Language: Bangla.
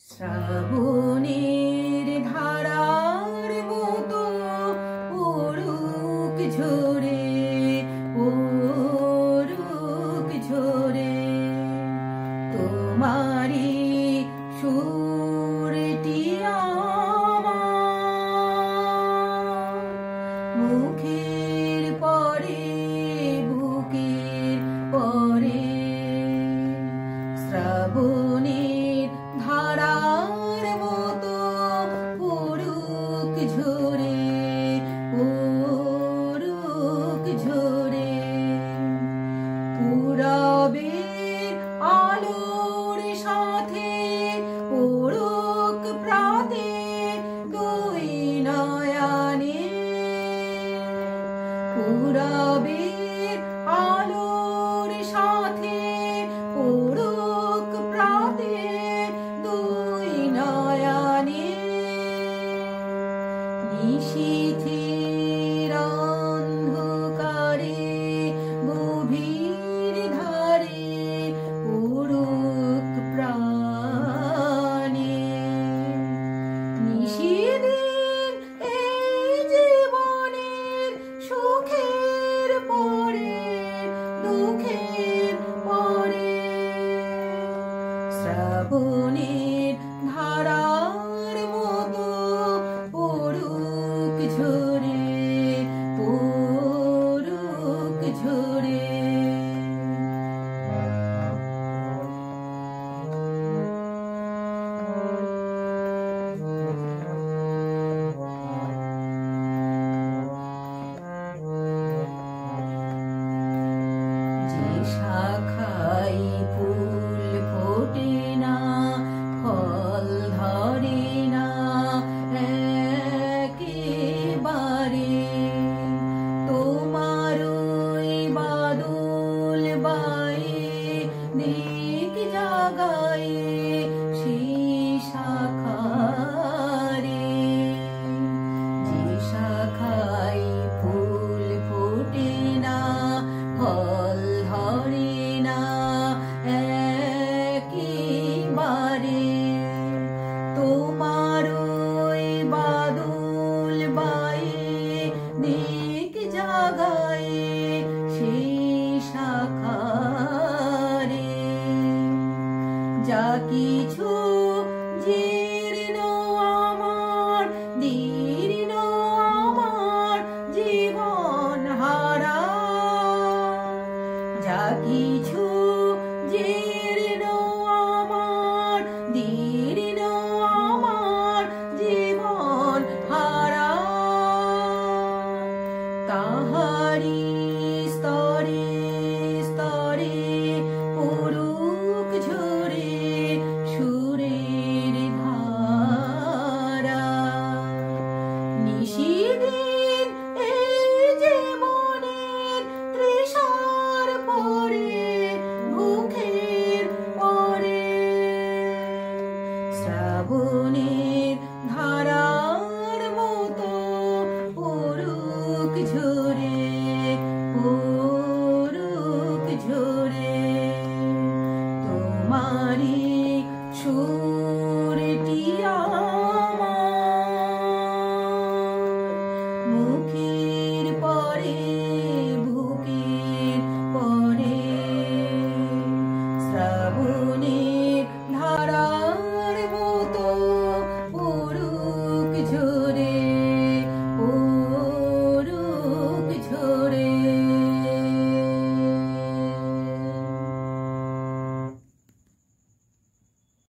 শ্রাবণের ধারার মতো পড়ুক ঝরে, পড়ুক ঝরে তোমারি সুরটি আমার মুখের পরে বুকের পরে। শ্রাবণের ধারার মতো পড়ুক ঝরে, পড়ুক ঝরে পূরবের আলোর সাথে পড়ুক প্রাতে দুই নয়নে। পূরবের আলোর সাথে পড়ুক প্রাতে দুই নয়নে। নিশীথের অন্ধকারে গভীর ধারে পড়ুক প্রাণে। নিশীথের এই জীবনের সুখের পরে দুঃখের পরে। শ্রাবণের ধারার মতো পড়ুক ঝরে, পড়ুক ঝরে। যে শাখায় ফুল ফোটে না, ফল ধরে না একেবারে, তোমার ওই বাদল বায়ে দিক জাগায়ে সেই শাখারে। যে শাখায় ফুল ফোটে না, ফল ধরে না একেবারে, তোমার ওই বাদল বায়ে দিক জাগায়ে সেই শাখারে। যা কিছু জীর্ণ আমার দীর্ণ আমার জীবন হারা। যা কিছু জীর্ণ আমার দীর্ণ আমার জীবন হারা। তাহারি স্তরে স্তরে পড়ুক ঝরে সুরের ধারা। নিশীথের এই জীবনের তৃষার পরে ভুখের পরে। শ্রাবণের ধারার মতো পড়ুক ঝরে, পড়ুক ঝরে তোমারি সুরটি আমার মুখের পরে বুকের পরে। শ্রাবণের